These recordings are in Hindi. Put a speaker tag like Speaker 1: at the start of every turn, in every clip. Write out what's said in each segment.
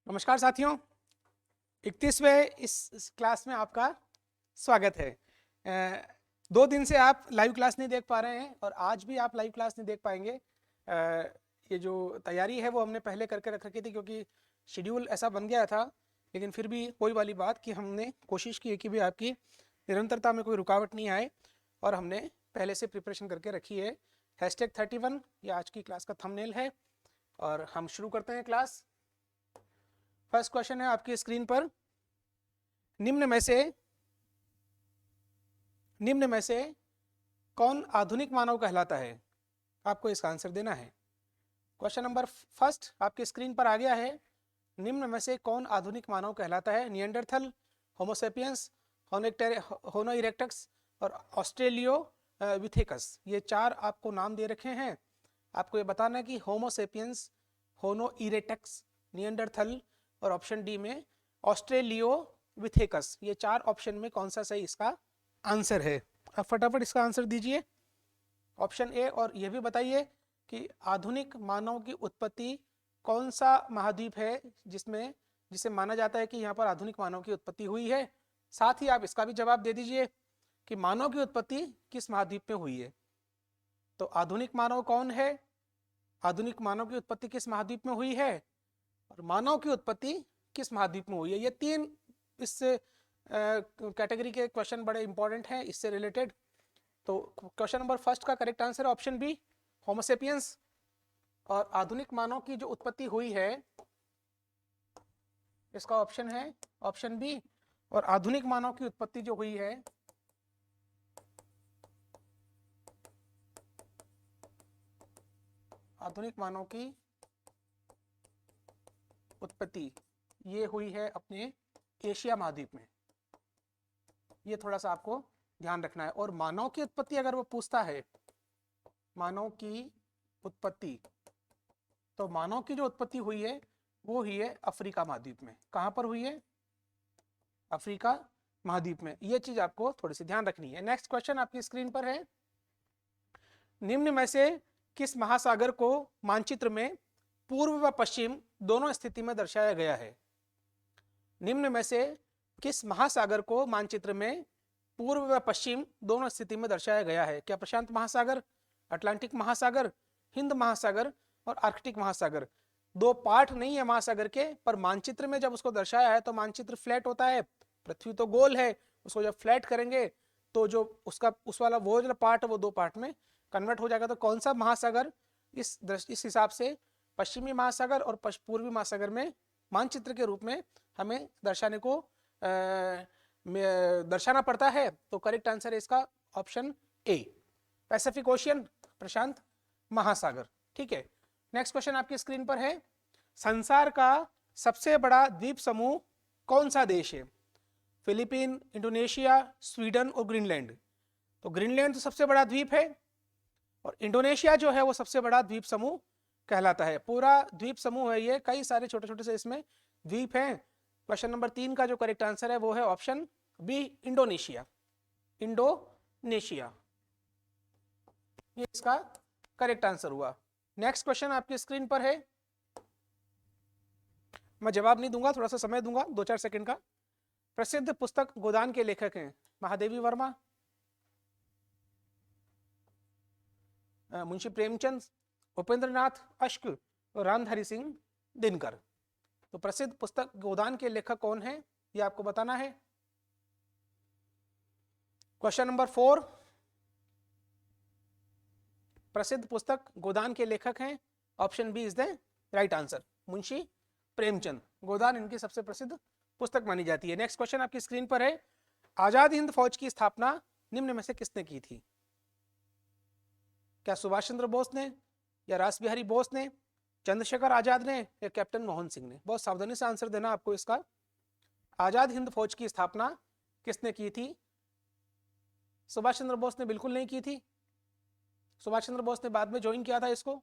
Speaker 1: नमस्कार साथियों, 31वें इस क्लास में आपका स्वागत है। 2 दिन से आप लाइव क्लास नहीं देख पा रहे हैं और आज भी आप लाइव क्लास नहीं देख पाएंगे। ये जो तैयारी है वो हमने पहले करके रख रखी थी क्योंकि शेड्यूल ऐसा बन गया था, लेकिन फिर भी वही वाली बात कि हमने कोशिश की है कि भी आपकी निरंतरता में कोई रुकावट नहीं आए और हमने पहले से प्रिपरेशन करके रखी है। #31 ये आज की क्लास का थंबनेल है और हम शुरू करते हैं क्लास। फर्स्ट क्वेश्चन है आपकी स्क्रीन पर, निम्न में से कौन आधुनिक मानव कहलाता है? आपको इसका आंसर देना है। क्वेश्चन नंबर फर्स्ट आपकी स्क्रीन पर आ गया है। निम्न में से कौन आधुनिक मानव कहलाता है? निएंडरथल, होमोसेपियंस, होनो इरेक्टस और ऑस्ट्रेलियोपिथेकस। ये 4 आपको नाम दे रखे हैं। आपको ये बताना है कि होमोसेपियंस, होनो इरेक्टस, निएंडरथल और ऑप्शन डी में ऑस्ट्रेलियोपिथेकस, ये 4 ऑप्शन में कौन सा सही इसका आंसर है? अब फटाफट इसका आंसर दीजिए ऑप्शन ए। और यह भी बताइए कि आधुनिक मानव की उत्पत्ति कौन सा महाद्वीप है जिसे माना जाता है कि यहाँ पर आधुनिक मानव की उत्पत्ति हुई है। साथ ही आप इसका भी जवाब दे दीजिए कि मानव की उत्पत्ति किस महाद्वीप में हुई है। तो आधुनिक मानव कौन है, आधुनिक मानव की उत्पत्ति किस महाद्वीप में हुई है और मानव की उत्पत्ति किस महाद्वीप में हुई है। ये 3 इससे कैटेगरी के क्वेश्चन बड़े इंपॉर्टेंट हैं इससे रिलेटेड। तो क्वेश्चन नंबर फर्स्ट का करेक्ट आंसर है ऑप्शन बी, होमोसेपियंस। और आधुनिक मानव की जो उत्पत्ति हुई है इसका ऑप्शन है ऑप्शन बी। और आधुनिक मानव की उत्पत्ति जो हुई है आधुनिक मानव की उत्पत्ति ये हुई है अपने एशिया महाद्वीप में। ये थोड़ा सा आपको ध्यान रखना है। और मानव की उत्पत्ति अगर वो पूछता है, मानव की उत्पत्ति, तो मानव की जो उत्पत्ति हुई है वो हुई है अफ्रीका महाद्वीप में। कहां पर हुई है? अफ्रीका महाद्वीप में। ये चीज आपको थोड़ी सी ध्यान रखनी है। नेक्स्ट क्वेश्चन आपकी स्क्रीन पर है, निम्न में से किस महासागर को मानचित्र में पूर्व व पश्चिम दोनों स्थिति में दर्शाया गया है? निम्न में से किस महासागर को मानचित्र में पूर्व व पश्चिम दोनों स्थिति में दर्शाया गया है? क्या प्रशांत महासागर, अटलांटिक महासागर, हिंद महासागर और आर्कटिक महासागर? 2 पार्ट नहीं है महासागर के, पर मानचित्र में जब उसको दर्शाया है तो मानचित्र फ्लैट होता है, पृथ्वी तो गोल है। उसको जब फ्लैट करेंगे तो जो उसका उस वाला वो जो पार्ट है वो 2 पार्ट में कन्वर्ट हो जाएगा। तो कौन सा महासागर इस हिसाब से पश्चिमी महासागर और पूर्वी महासागर में मानचित्र के रूप में हमें दर्शाने को दर्शाना पड़ता है? तो करेक्ट आंसर है इसका ऑप्शन ए, पैसिफिक ओशियन, प्रशांत महासागर। ठीक है, नेक्स्ट क्वेश्चन आपकी स्क्रीन पर है, संसार का सबसे बड़ा द्वीप समूह कौन सा देश है? फिलीपीन, इंडोनेशिया, स्वीडन और ग्रीनलैंड। तो ग्रीनलैंड तो सबसे बड़ा द्वीप है और इंडोनेशिया जो है वो सबसे बड़ा द्वीप समूह कहलाता है। पूरा द्वीप समूह है ये, कई सारे छोटे छोटे से इसमें द्वीप हैं। क्वेश्चन नंबर 3 का जो करेक्ट आंसर है वो है ऑप्शन बी, इंडोनेशिया। इंडोनेशिया ये इसका करेक्ट आंसर हुआ। नेक्स्ट क्वेश्चन आपकी स्क्रीन पर है, मैं जवाब नहीं दूंगा, थोड़ा सा समय दूंगा 2-4 सेकंड का। प्रसिद्ध पुस्तक गोदान के लेखक हैं महादेवी वर्मा, मुंशी प्रेमचंद, उपेंद्रनाथ अश्क और रामधारी सिंह दिनकर। तो प्रसिद्ध पुस्तक गोदान के लेखक कौन है ये आपको बताना है। क्वेश्चन नंबर 4, प्रसिद्ध पुस्तक गोदान के लेखक हैं, option B is the right answer, Munshi Premchand. Godan इनकी सबसे प्रसिद्ध पुस्तक मानी जाती है। नेक्स्ट क्वेश्चन आपकी स्क्रीन पर है, आजाद हिंद फौज की स्थापना निम्न में से किसने की थी? क्या सुभाष चंद्र बोस ने, या रास बिहारी बोस ने, चंद्रशेखर आजाद ने, या कैप्टन मोहन सिंह ने? बहुत सावधानी से आंसर देना आपको इसका। आजाद हिंद फौज की स्थापना किसने की थी? सुभाष चंद्र बोस ने बिल्कुल नहीं की थी। सुभाष चंद्र बोस ने बाद में ज्वाइन किया था इसको।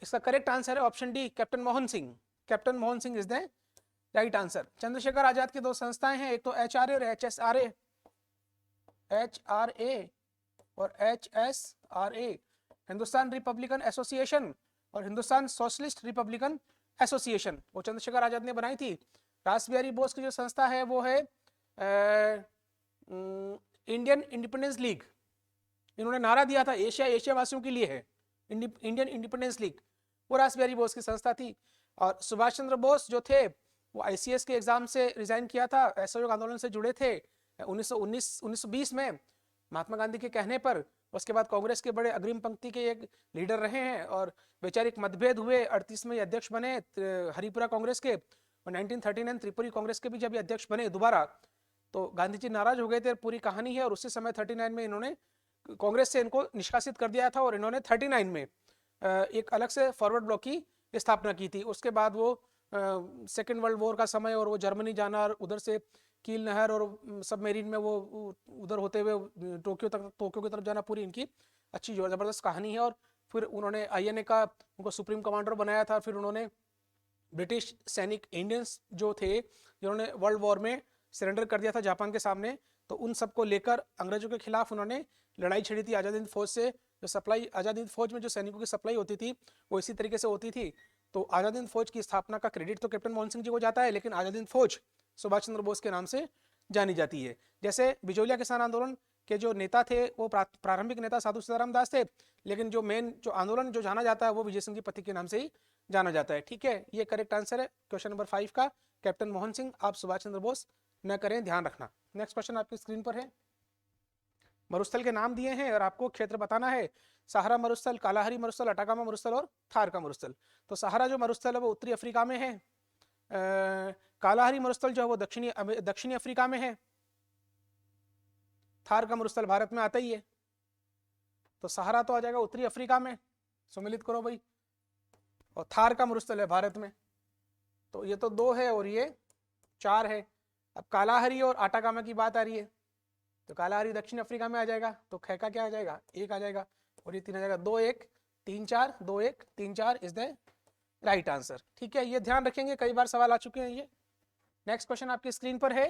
Speaker 1: इसका करेक्ट आंसर है option D, captain Mohan Singh. Captain Mohan Singh is the right answer. Chandrashekhar Azad की 2 संस्थाएं हैं, एक तो HRA और HSRA, HRA और HSRA, हिंदुस्तान रिपब्लिकन एसोसिएशन और हिंदुस्तान सोशलिस्ट रिपब्लिकन एसोसिएशन वो चंद्रशेखर आजाद ने बनाई थी। रास बिहारी बोस की जो संस्था है वो है इंडियन इंडिपेंडेंस लीग। इन्होंने नारा दिया था एशिया एशिया वासियों के लिए है, इंडियन इंडिपेंडेंस लीग, वो रास बिहारी बोस की संस्था थी। और सुभाष चंद्र बोस जो थे वो आईसीएस के एग्जाम से रिजाइन किया था, असहयोग आंदोलन से जुड़े थे 1920 में महात्मा गांधी के कहने पर। उसके बाद कांग्रेस के बड़े अग्रिम पंक्ति के एक लीडर रहे हैं और वैचारिक मतभेद हुए, 38 में अध्यक्ष बने हरिपुरा कांग्रेस के, और 1939 त्रिपुरी कांग्रेस के भी जब अध्यक्ष बने दोबारा तो गांधी जी नाराज हो गए थे, पूरी कहानी है। और उसी समय 39 में इन्होंने कांग्रेस से इनको निष्कासित कर दिया था और इन्होंने 39 में एक अलग से फॉरवर्ड ब्लॉक की स्थापना की थी। उसके बाद वो सेकेंड वर्ल्ड वॉर का समय और वो जर्मनी जाना और उधर से कील नहर और सबमरीन में वो उधर होते हुए टोक्यो की तरफ जाना, पूरी इनकी अच्छी ज़बरदस्त कहानी है। और फिर उन्होंने आईएनए का उनको सुप्रीम कमांडर बनाया था। फिर उन्होंने ब्रिटिश सैनिक इंडियंस जो थे जिन्होंने वर्ल्ड वॉर में सरेंडर कर दिया था जापान के सामने, तो उन सबको लेकर अंग्रेजों के खिलाफ उन्होंने लड़ाई छेड़ी थी। आज़ाद हिंद फौज से जो सप्लाई, आज़ाद हिंद फौज में जो सैनिकों की सप्लाई होती थी वो इसी तरीके से होती थी। तो आज़ाद हिंद फौज की स्थापना का क्रेडिट तो कैप्टन मोहन सिंह जी को जाता है, लेकिन आज़ाद हिंद फौज सुभाष चंद्र बोस के नाम से जानी जाती है। जैसे बिजोलिया किसान आंदोलन के जो नेता थे वो प्रारंभिक नेता साधु सीताराम दास थे, लेकिन जो मेन जो आंदोलन जो जाना जाता है वो विजय सिंह जी पति के नाम से ही जाना जाता है। ठीक है, ये करेक्ट आंसर है क्वेश्चन नंबर 5 का, कैप्टन मोहन सिंह, आप सुभाष चंद्र बोस न करें, ध्यान रखना। नेक्स्ट क्वेश्चन आपकी स्क्रीन पर है। मरुस्थल के नाम दिए हैं और आपको क्षेत्र बताना है। सहारा मरुस्थल, कालाहारी मरुस्थल, अटाकामा मरुस्थल और थार का मरुस्थल। तो सहारा जो मरुस्थल है वो उत्तरी अफ्रीका में है। कालाहारी मरुस्थल जो है वो दक्षिणी अफ्रीका में है। थार का मरुस्थल भारत में आता ही है। तो सहारा तो आ जाएगा उत्तरी अफ्रीका में, सम्मिलित करो भाई, और थार का मरुस्थल है भारत में। तो ये तो 2 है और ये 4 है। अब कालाहारी और अटाकामा की बात आ रही है, तो कालाहारी दक्षिण अफ्रीका में आ जाएगा, तो ख का क्या आ जाएगा, 1 आ जाएगा, और ये 3 आ जाएगा। 2 1 3 4, 2 1 3 4 इज द राइट आंसर। ठीक है, ये ध्यान रखेंगे, कई बार सवाल आ चुके हैं ये। नेक्स्ट क्वेश्चन आपकी स्क्रीन पर है।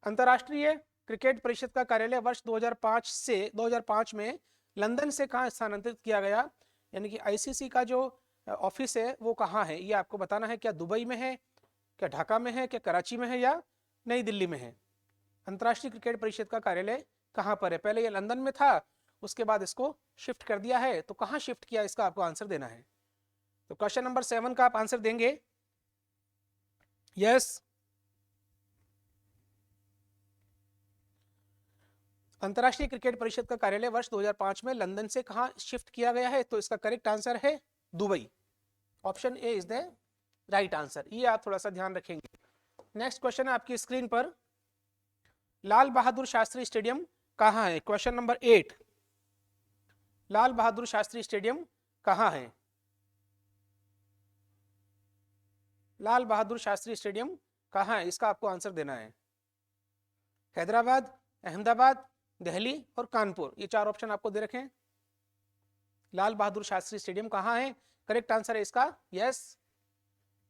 Speaker 1: अंतर्राष्ट्रीय क्रिकेट परिषद का कार्यालय वर्ष 2005 में लंदन से कहाँ स्थानांतरित किया गया, यानी कि आईसीसी का जो ऑफिस है वो कहाँ है, ये आपको बताना है। क्या दुबई में है, क्या ढाका में है, क्या कराची में है, या नई दिल्ली में है। अंतर्राष्ट्रीय क्रिकेट परिषद का कार्यालय कहाँ पर है? पहले ये लंदन में था, उसके बाद इसको शिफ्ट कर दिया है, तो कहाँ शिफ्ट किया इसका आपको आंसर देना है। तो क्वेश्चन नंबर 7 का आप आंसर देंगे यस। अंतर्राष्ट्रीय क्रिकेट परिषद का कार्यालय वर्ष 2005 में लंदन से कहाँ शिफ्ट किया गया है, तो इसका करेक्ट आंसर है Dubai. Option A is the right answer, ये आप थोड़ा सा ध्यान रखेंगे। नेक्स्ट क्वेश्चन है आपकी स्क्रीन पर। लाल बहादुर शास्त्री स्टेडियम कहाँ है? Question number 8, Lal Bahadur Shastri stadium कहाँ है? लाल बहादुर शास्त्री स्टेडियम कहाँ है, इसका आपको आंसर देना है। हैदराबाद, अहमदाबाद, दिल्ली और कानपुर, ये 4 ऑप्शन आपको दे रखे हैं। लाल बहादुर शास्त्री स्टेडियम कहाँ है? करेक्ट आंसर है इसका yes,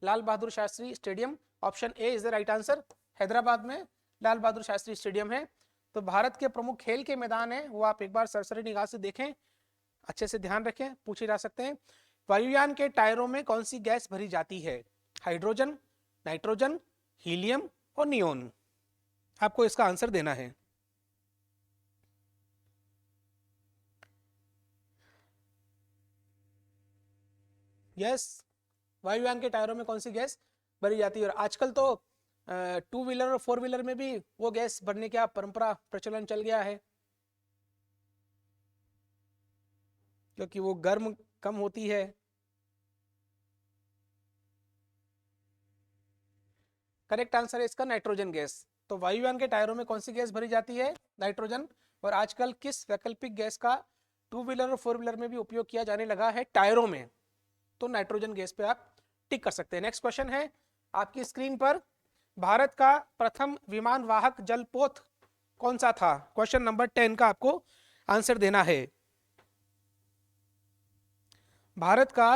Speaker 1: Lal Bahadur Shastri stadium, option A is the right answer. Hyderabad में लाल बहादुर शास्त्री स्टेडियम है। तो भारत के प्रमुख खेल के मैदान है वो आप एक बार सरसरी निगाह से देखें, अच्छे से ध्यान रखें, पूछे जा सकते हैं। वायुयान के टायरों में कौन सी गैस भरी जाती है? हाइड्रोजन, नाइट्रोजन, हीलियम और नियोन, आपको इसका आंसर देना है। यस, वायुयान के टायरों में कौन सी गैस भरी जाती है? और आजकल तो 2 व्हीलर और 4 व्हीलर में भी वो गैस भरने का परंपरा प्रचलन चल गया है, क्योंकि वो गर्म कम होती है। करेक्ट आंसर है इसका नाइट्रोजन गैस। तो वायुयान के टायरों में कौन सी गैस भरी जाती है? नाइट्रोजन। और आजकल किस वैकल्पिक गैस का 2 व्हीलर और 4 व्हीलर में भी उपयोग किया जाने लगा है टायरों में? तो नाइट्रोजन गैस पे आप टिक कर सकते हैं। नेक्स्ट क्वेश्चन है आपकी स्क्रीन पर। भारत का प्रथम विमान वाहक जलपोत कौन सा था? क्वेश्चन नंबर 10 का आपको आंसर देना है। भारत का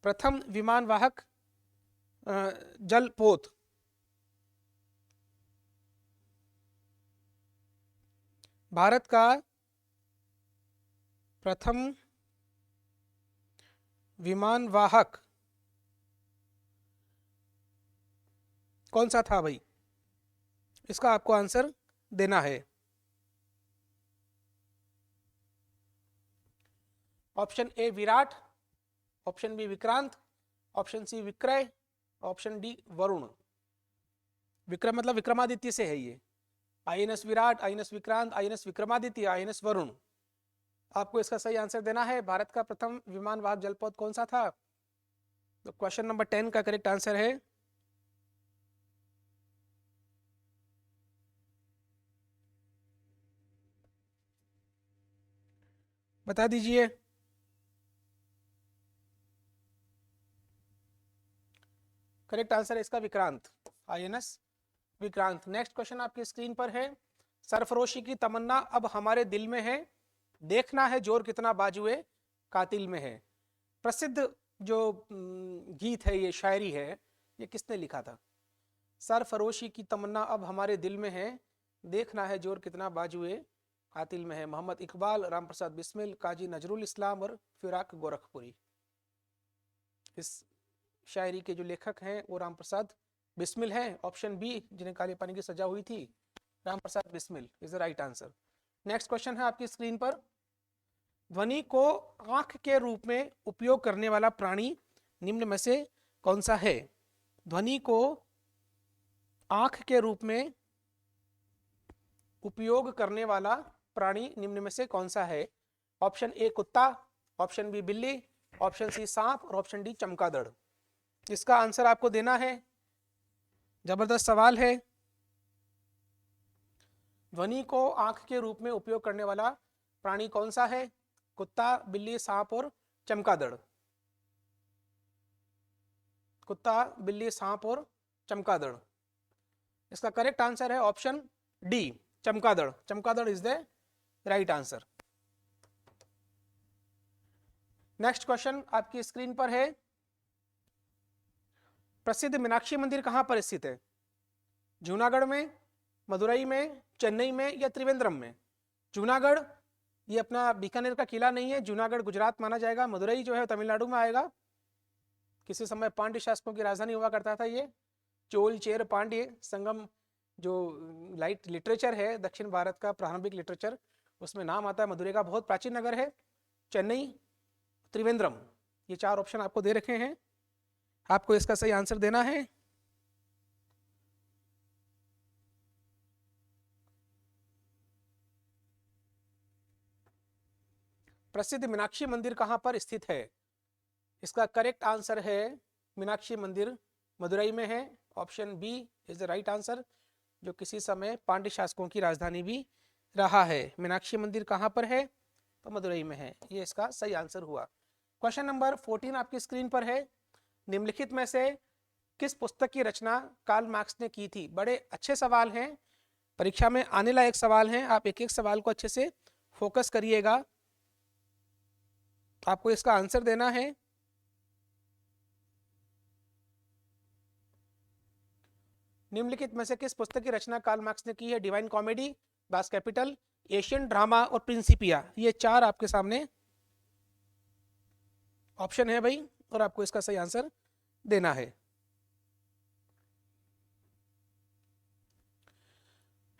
Speaker 1: प्रथम विमान वाहक जलपोत, भारत का प्रथम विमान वाहक कौन सा था भाई? इसका आपको आंसर देना है। Option A Virat, option B Vikrant, option C Vikray, option D Varun. Vikram मतलब विक्रमादित्य से है ये। INS Virat, INS Vikrant, INS Vikramaditya, INS Varun. आपको इसका सही आंसर देना है। भारत का प्रथम विमान वाहक जलपथ कौन सा था? तो क्वेश्चन नंबर 10 का करेक्ट आंसर है बता दीजिए। करेक्ट आंसर है इसका Vikrant, INS Vikrant. Next question आपकी स्क्रीन पर है। सरफरोशी की तमन्ना अब हमारे दिल में है, देखना है जोर कितना बाजुए कातिल में है। प्रसिद्ध जो गीत है, ये शायरी है, ये किसने लिखा था? सरफरोशी की तमन्ना अब हमारे दिल में है, देखना है जोर कितना बाजुए कातिल में है। मोहम्मद इकबाल, राम प्रसाद बिस्मिल, काजी नजरुल इस्लाम और फिराक गोरखपुरी। इस शायरी के जो लेखक हैं वो राम प्रसाद बिस्मिल है। ऑप्शन बी, जिन्हें काले पानी की सजा हुई थी, Ram Prasad Bismil is the right answer. Next question है आपकी स्क्रीन पर। ध्वनि को आंख के रूप में उपयोग करने वाला प्राणी निम्न में से कौन सा है? ध्वनि को आंख के रूप में उपयोग करने वाला प्राणी निम्न में से कौन सा है? ऑप्शन ए कुत्ता, ऑप्शन बी बिल्ली, ऑप्शन सी सांप और ऑप्शन डी चमगादड़। इसका आंसर आपको देना है। जबरदस्त सवाल है। ध्वनि को आंख के रूप में उपयोग करने वाला प्राणी कौन सा है? कुत्ता, बिल्ली, सांप और चमगादड़। कुत्ता, बिल्ली, सांप और चमगादड़। इसका करेक्ट आंसर है ऑप्शन डी, चमगादड़। चमगादड़ is the right answer. Next question आपकी स्क्रीन पर है। प्रसिद्ध मीनाक्षी मंदिर कहां पर स्थित है? जूनागढ़ में, मदुरई में, चेन्नई में या त्रिवेंद्रम में? जूनागढ़ ये अपना बीकानेर का किला नहीं है, जूनागढ़ गुजरात माना जाएगा। मदुरई जो है तमिलनाडु में आएगा। किसी समय पांड्य शासकों की राजधानी हुआ करता था ये। चोल, चेर, पांड्य संगम जो लाइट लिटरेचर है दक्षिण भारत का प्रारंभिक लिटरेचर, उसमें नाम आता है मदुरई का। बहुत प्राचीन नगर है। चेन्नई, त्रिवेंद्रम, ये चार ऑप्शन आपको दे रखे हैं। आपको इसका सही आंसर देना है। प्रसिद्ध मीनाक्षी मंदिर कहां पर स्थित है? इसका करेक्ट आंसर है मीनाक्षी मंदिर मदुरई में है। Option B is the right answer, जो किसी समय पांड्य शासकों की राजधानी भी रहा है। मीनाक्षी मंदिर कहां पर है? तो मदुरई में है। ये इसका सही आंसर हुआ। क्वेश्चन नंबर 14 आपकी स्क्रीन पर है। निम्नलिखित में से किस पुस्तक की रचना कार्ल मार्क्स ने की थी? बड़े अच्छे सवाल हैं, परीक्षा में आने लायक सवाल हैं। आप एक एक सवाल को अच्छे से फोकस करिएगा। आपको इसका आंसर देना है। निम्नलिखित में से किस पुस्तक की रचना कार्ल मार्क्स ने की है? Divine comedy, Das Kapital, Asian drama और प्रिंसिपिया। ये चार आपके सामने ऑप्शन है भाई, और आपको इसका सही आंसर देना है।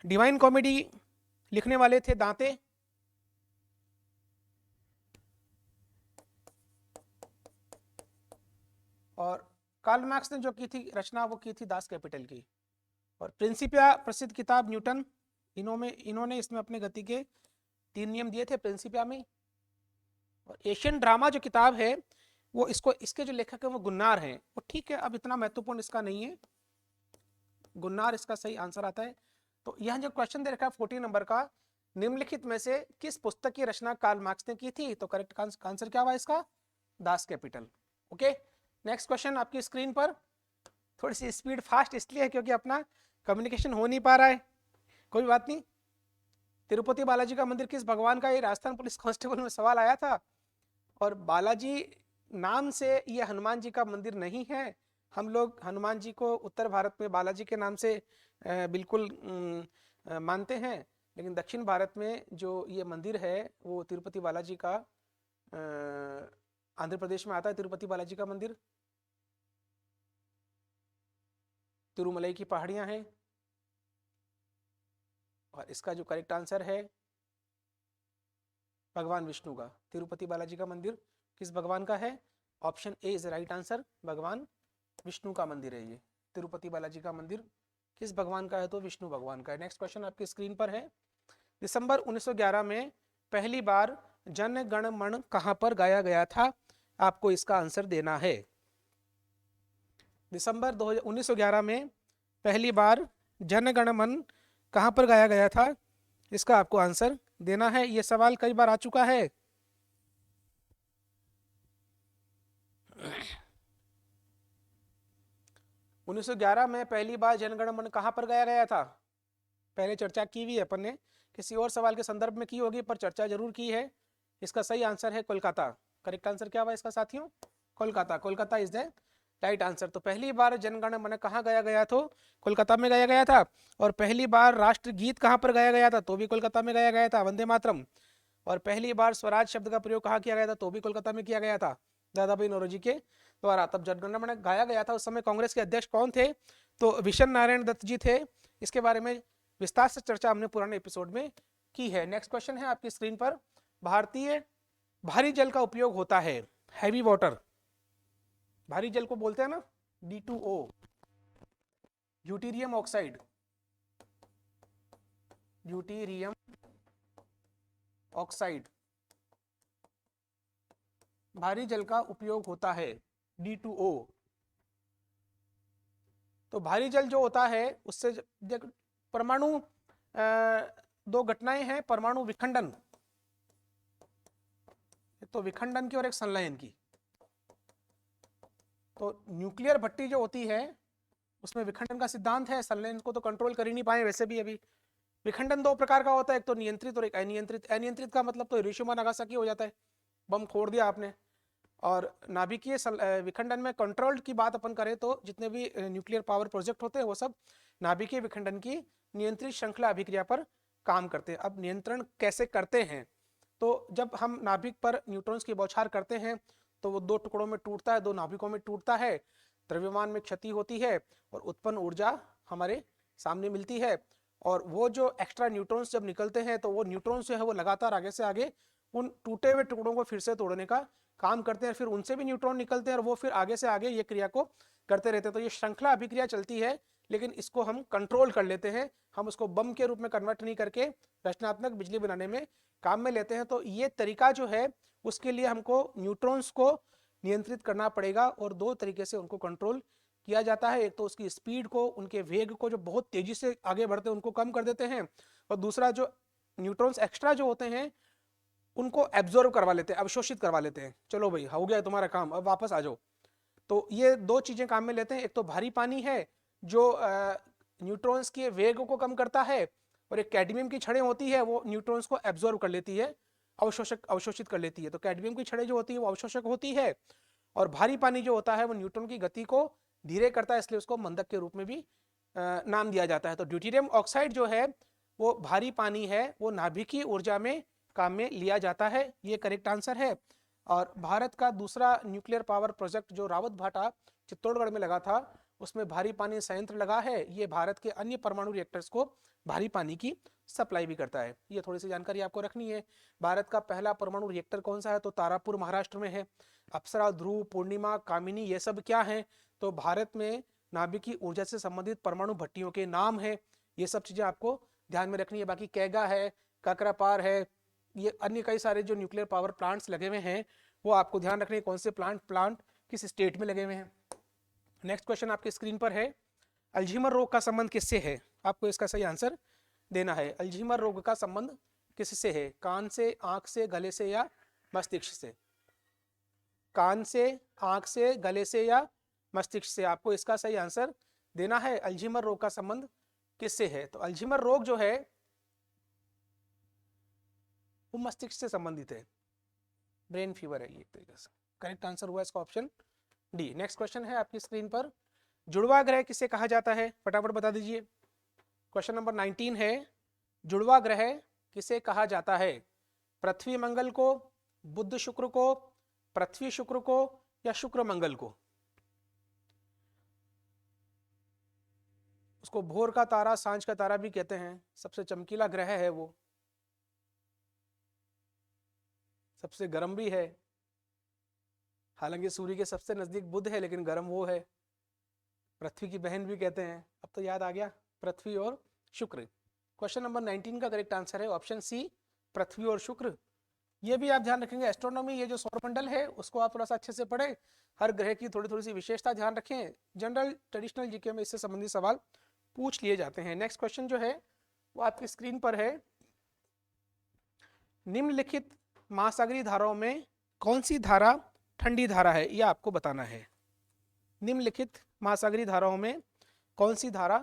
Speaker 1: डिवाइन कॉमेडी लिखने वाले थे दांते, और कार्ल मार्क्स ने जो की थी रचना वो की थी दास कैपिटल की। और प्रिंसिपिया प्रसिद्ध किताब न्यूटन, इन्होंने इसमें अपने गति के 3 नियम दिए थे प्रिंसिपिया में। और एशियन ड्रामा जो किताब है वो इसके जो लेखक है वो गुन्नार हैं। वो ठीक है, अब इतना महत्वपूर्ण इसका नहीं है। गुन्नार इसका सही आंसर आता है। तो यह जो क्वेश्चन दे रखा है 14 नंबर का, निम्नलिखित में से किस पुस्तक की रचना कार्ल मार्क्स ने की थी? तो करेक्ट आंसर क्या हुआ इसका? Das Kapital. Okay, next question आपकी स्क्रीन पर। थोड़ी सी स्पीड फास्ट इसलिए है क्योंकि अपना कम्युनिकेशन हो नहीं पा रहा है, कोई बात नहीं। तिरुपति बालाजी का मंदिर किस भगवान का? ये राजस्थान पुलिस कांस्टेबल में सवाल आया था। और बालाजी नाम से ये हनुमान जी का मंदिर नहीं है। हम लोग हनुमान जी को उत्तर भारत में बालाजी के नाम से बिल्कुल मानते हैं, लेकिन दक्षिण भारत में जो ये मंदिर है वो तिरुपति बालाजी का आंध्र प्रदेश में आता है तिरुपति बालाजी का मंदिर। तिरुमलाई की पहाड़ियां हैं। और इसका जो करेक्ट आंसर है भगवान विष्णु का। तिरुपति बालाजी का मंदिर किस भगवान का है? Option A is right answer, भगवान विष्णु का मंदिर है ये। तिरुपति बालाजी का मंदिर किस भगवान का है? तो विष्णु भगवान का है। नेक्स्ट क्वेश्चन आपकी स्क्रीन पर है। दिसंबर 1911 में पहली बार जन गण मन कहां पर गाया गया था? आपको इसका आंसर देना है। दिसंबर 1911 में पहली बार जन गण मन कहां पर गाया गया था? इसका आपको आंसर देना है। यह सवाल कई बार आ चुका है। उन्नीस 1911 में पहली बार जनगण मन कहां पर गाया गया था? पहले चर्चा की हुई है अपन ने, किसी और सवाल के संदर्भ में की होगी, पर चर्चा जरूर की है। इसका सही आंसर है कोलकाता। करेक्ट आंसर क्या हुआ इसका साथियों? Kolkata. Kolkata is the right answer. तो पहली बार जनगण मन कहाँ गाया गया? तो कोलकाता में गाया गया था। और पहली बार राष्ट्रगीत कहाँ पर गाया गया था? तो भी कोलकाता में गाया गया था, वंदे मातरम। और पहली बार स्वराज शब्द का प्रयोग कहाँ किया गया था? तो भी कोलकाता में किया गया था, दादा भाई नौरोजी के द्वारा। तब जनगण मन गाया गया था, उस समय कांग्रेस के अध्यक्ष कौन थे? तो विशन नारायण दत्त जी थे। इसके बारे में विस्तार से चर्चा हमने पुराने एपिसोड में की है। नेक्स्ट क्वेश्चन है आपकी स्क्रीन पर। भारतीय भारी जल का उपयोग होता है, हैवी वाटर, भारी जल को बोलते हैं ना D2O, deuterium oxide. Deuterium oxide भारी जल का उपयोग होता है, D2O। तो भारी जल जो होता है उससे परमाणु दो घटनाएं हैं, परमाणु विखंडन, तो विखंडन की और एक संलयन की। तो न्यूक्लियर भट्टी जो होती है उसमें विखंडन का सिद्धांत है, संलयन को तो कंट्रोल कर ही नहीं पाए वैसे भी अभी। विखंडन दो प्रकार का होता है, एक तो नियंत्रित और एक अनियंत्रित। अनियंत्रित का मतलब तो हिरोशिमा नागासाकी हो जाता है, बम फोड़ दिया आपने। और नाभिकीय विखंडन में कंट्रोल्ड की बात अपन करें तो जितने भी न्यूक्लियर पावर प्रोजेक्ट होते हैं वो सब नाभिकीय विखंडन की नियंत्रित श्रृंखला अभिक्रिया पर काम करते हैं। अब नियंत्रण कैसे करते हैं? तो जब हम नाभिक पर न्यूट्रॉन्स की बौछार करते हैं तो वो दो टुकड़ों में टूटता है, दो नाभिकों में टूटता है, द्रव्यमान में क्षति होती है और उत्पन्न ऊर्जा हमारे सामने मिलती है। और वो जो एक्स्ट्रा न्यूट्रॉन्स जब निकलते हैं तो वो न्यूट्रॉन्स जो है वो लगातार आगे से आगे उन टूटे हुए टुकड़ों को फिर से तोड़ने का काम करते हैं, फिर उनसे भी न्यूट्रॉन निकलते हैं और वो फिर आगे से आगे ये क्रिया को करते रहते हैं। तो ये श्रृंखला अभिक्रिया चलती है, लेकिन इसको हम कंट्रोल कर लेते हैं, हम उसको बम के रूप में कन्वर्ट नहीं करके रचनात्मक बिजली बनाने में काम में लेते हैं। तो ये तरीका जो है उसके लिए हमको न्यूट्रॉन्स को नियंत्रित करना पड़ेगा और दो तरीके से उनको कंट्रोल किया जाता है। एक तो उसकी स्पीड को, उनके वेग को, जो बहुत तेजी से आगे बढ़ते हैं उनको कम कर देते हैं, और दूसरा जो न्यूट्रॉन्स एक्स्ट्रा जो होते हैं उनको एब्जॉर्व करवा लेते हैं, अवशोषित करवा लेते हैं। चलो भाई हो गया तुम्हारा काम, अब वापस आ जाओ। तो ये दो चीजें काम में लेते हैं। एक तो भारी पानी है जो न्यूट्रॉन्स के वेग को कम करता है, और एक कैडमियम की छड़ें होती है वो न्यूट्रॉन्स को एब्जॉर्व कर लेती है, अवशोषित कर लेती है। तो कैडमियम की छड़ें जो होती है वो अवशोषक होती है, और भारी पानी जो होता है वो न्यूट्रॉन की गति को धीरे करता है, इसलिए उसको मंदक के रूप में भी नाम दिया जाता है। तो ड्यूटीरियम ऑक्साइड जो है वो भारी पानी है, वो नाभिकीय ऊर्जा में काम में लिया जाता है, ये करेक्ट आंसर है। और भारत का दूसरा न्यूक्लियर पावर प्रोजेक्ट जो रावत भाटा चित्तौड़गढ़ में लगा था उसमें भारी पानी संयंत्र लगा है, ये भारत के अन्य परमाणु रिएक्टर्स को भारी पानी की सप्लाई भी करता है। ये थोड़ी सी जानकारी आपको रखनी है। भारत का पहला परमाणु रिएक्टर कौन सा है? तो तारापुर महाराष्ट्र में है। अप्सरा, ध्रुव, पूर्णिमा, कामिनी ये सब क्या है? तो भारत में नाभिकीय ऊर्जा से संबंधित परमाणु भट्टियों के नाम है। ये सब चीजें आपको ध्यान में रखनी है। बाकी कैगा है, काकरापार है, ये अन्य कई सारे जो न्यूक्लियर पावर प्लांट्स लगे हुए हैं वो आपको ध्यान रखने कौन से प्लांट किस स्टेट में लगे हुए हैं। नेक्स्ट क्वेश्चन आपके स्क्रीन पर है। अल्जीमर रोग का संबंध किससे है? आपको इसका सही आंसर देना है। अल्जीमर रोग का संबंध किससे है? कान से, आंख से, गले से या मस्तिष्क से? कान से, आंख से, गले से या मस्तिष्क से? आपको इसका सही आंसर देना है। अल्जीमर रोग का संबंध किससे है? तो अल्जीमर रोग जो है वो मस्तिष्क से संबंधित है, ब्रेन फीवर है ये एक तरीके से। करेक्ट आंसर हुआ इसका ऑप्शन डी। नेक्स्ट क्वेश्चन है आपकी स्क्रीन पर। जुड़वा ग्रह किसे कहा जाता है? फटाफट बता दीजिए। क्वेश्चन नंबर 19 है, जुड़वा ग्रह किसे कहा जाता है? पृथ्वी मंगल को, बुध शुक्र को, पृथ्वी शुक्र को या शुक्र मंगल को? उसको भोर का तारा, सांझ का तारा भी कहते हैं। सबसे चमकीला ग्रह है वो, सबसे गर्म भी है। हालांकि सूर्य के सबसे नजदीक बुध है, लेकिन गर्म वो है। पृथ्वी की बहन भी कहते हैं। अब तो याद आ गया, पृथ्वी और शुक्र। क्वेश्चन नंबर 19 का करेक्ट आंसर है ऑप्शन सी, पृथ्वी और शुक्र। ये भी आप ध्यान रखेंगे, एस्ट्रोनॉमी, ये जो सौरमंडल है उसको आप थोड़ा सा अच्छे से पढ़ें। हर ग्रह की थोड़ी थोड़ी सी विशेषता ध्यान रखें। जनरल ट्रेडिशनल जीके में इससे संबंधित सवाल पूछ लिए जाते हैं। नेक्स्ट क्वेश्चन जो है वो आपकी स्क्रीन पर है। निम्नलिखित महासागरीय धाराओं में कौन सी धारा ठंडी धारा है, यह आपको बताना है। निम्नलिखित महासागरीय धाराओं में कौन सी धारा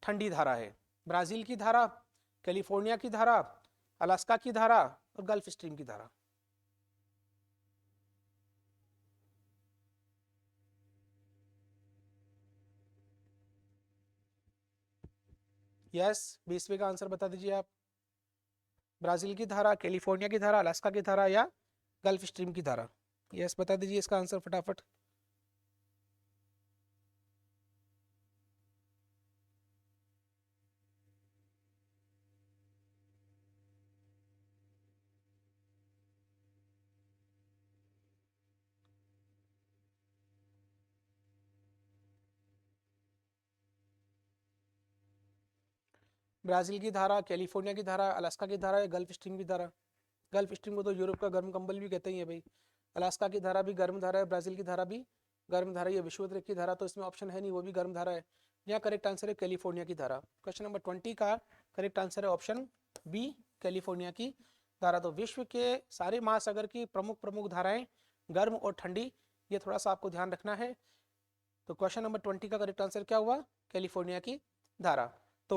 Speaker 1: ठंडी धारा है? ब्राजील की धारा, कैलिफोर्निया की धारा, अलास्का की धारा और गल्फ स्ट्रीम की धारा। यस, 20वें का आंसर बता दीजिए आप। ब्राजील की धारा, कैलिफोर्निया की धारा, अलास्का की धारा या गल्फ स्ट्रीम की धारा? यस बता दीजिए इसका आंसर फटाफट। ब्राजील की धारा, कैलिफोर्निया की धारा, अलास्का की धारा या गल्फ स्ट्रीम की धारा? गल्फ स्ट्रीम को तो यूरोप का गर्म कंबल भी कहते हैं भाई। अलास्का की धारा भी गर्म धारा है, ब्राजील की धारा भी गर्म धारा है, विषुवत की धारा तो इसमें ऑप्शन है नहीं, वो भी गर्म धारा है। यहाँ करेक्ट आंसर है कैलिफोर्निया की धारा। क्वेश्चन नंबर 20 का करेक्ट आंसर है ऑप्शन बी, कैलिफोर्निया की धारा। तो विश्व के सारे महासागर की प्रमुख प्रमुख धाराएं गर्म और ठंडी, ये थोड़ा सा आपको ध्यान रखना है। तो क्वेश्चन नंबर 20 का करेक्ट आंसर क्या हुआ? कैलिफोर्निया की धारा। तो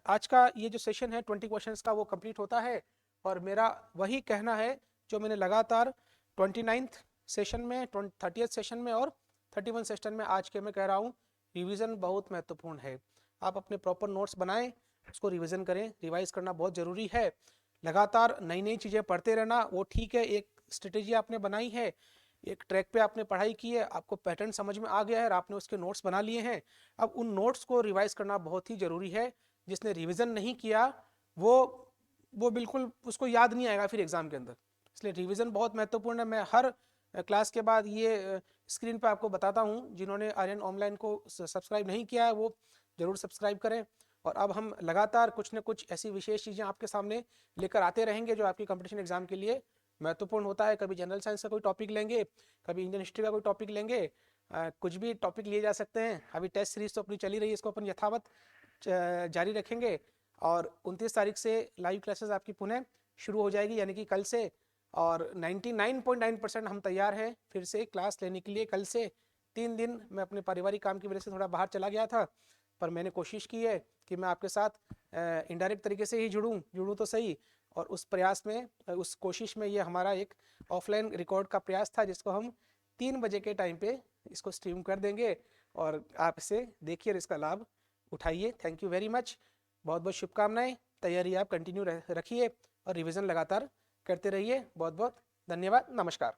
Speaker 1: आज का ये जो सेशन है 20 क्वेश्चंस का वो कंप्लीट होता है। और मेरा वही कहना है जो मैंने लगातार 29th सेशन में, 30th सेशन में और 31 सेशन में आज के मैं कह रहा हूँ, रिवीजन बहुत महत्वपूर्ण है। आप अपने प्रॉपर नोट्स बनाएं, उसको रिवीजन करें। रिवाइज करना बहुत ज़रूरी है। लगातार नई नई चीज़ें पढ़ते रहना वो ठीक है, एक स्ट्रेटेजी आपने बनाई है, एक ट्रैक पे आपने पढ़ाई की है, आपको पैटर्न समझ में आ गया है और आपने उसके नोट्स बना लिए हैं। अब उन नोट्स को रिवाइज करना बहुत ही ज़रूरी है। जिसने रिवीजन नहीं किया वो बिल्कुल उसको याद नहीं आएगा फिर एग्जाम के अंदर। इसलिए रिवीजन बहुत महत्वपूर्ण है। मैं हर क्लास के बाद ये स्क्रीन पे आपको बताता हूँ। जिन्होंने आर्यन ऑनलाइन को सब्सक्राइब नहीं किया है वो ज़रूर सब्सक्राइब करें। और अब हम लगातार कुछ न कुछ ऐसी विशेष चीज़ें आपके सामने लेकर आते रहेंगे जो आपकी कंपटीशन एग्जाम के लिए महत्वपूर्ण होता है। कभी जनरल साइंस का कोई टॉपिक लेंगे, कभी इंडियन हिस्ट्री का कोई टॉपिक लेंगे, कुछ भी टॉपिक लिए जा सकते हैं। अभी टेस्ट सीरीज तो अपनी चली रही है, इसको अपन यथावत जारी रखेंगे। और 29 तारीख से लाइव क्लासेस आपकी पुनः शुरू हो जाएगी, यानी कि कल से। और 99.9% हम तैयार हैं फिर से क्लास लेने के लिए। कल से 3 दिन मैं अपने पारिवारिक काम की वजह से थोड़ा बाहर चला गया था, पर मैंने कोशिश की है कि मैं आपके साथ इनडायरेक्ट तरीके से ही जुड़ूं तो सही। और उस प्रयास में, उस कोशिश में ये हमारा एक ऑफलाइन रिकॉर्ड का प्रयास था, जिसको हम 3 बजे के टाइम पे इसको स्ट्रीम कर देंगे और आप इसे देखिए और इसका लाभ उठाइए। थैंक यू वेरी मच, बहुत बहुत शुभकामनाएं। तैयारी आप कंटिन्यू रखिए और रिवीजन लगातार करते रहिए। बहुत बहुत धन्यवाद, नमस्कार।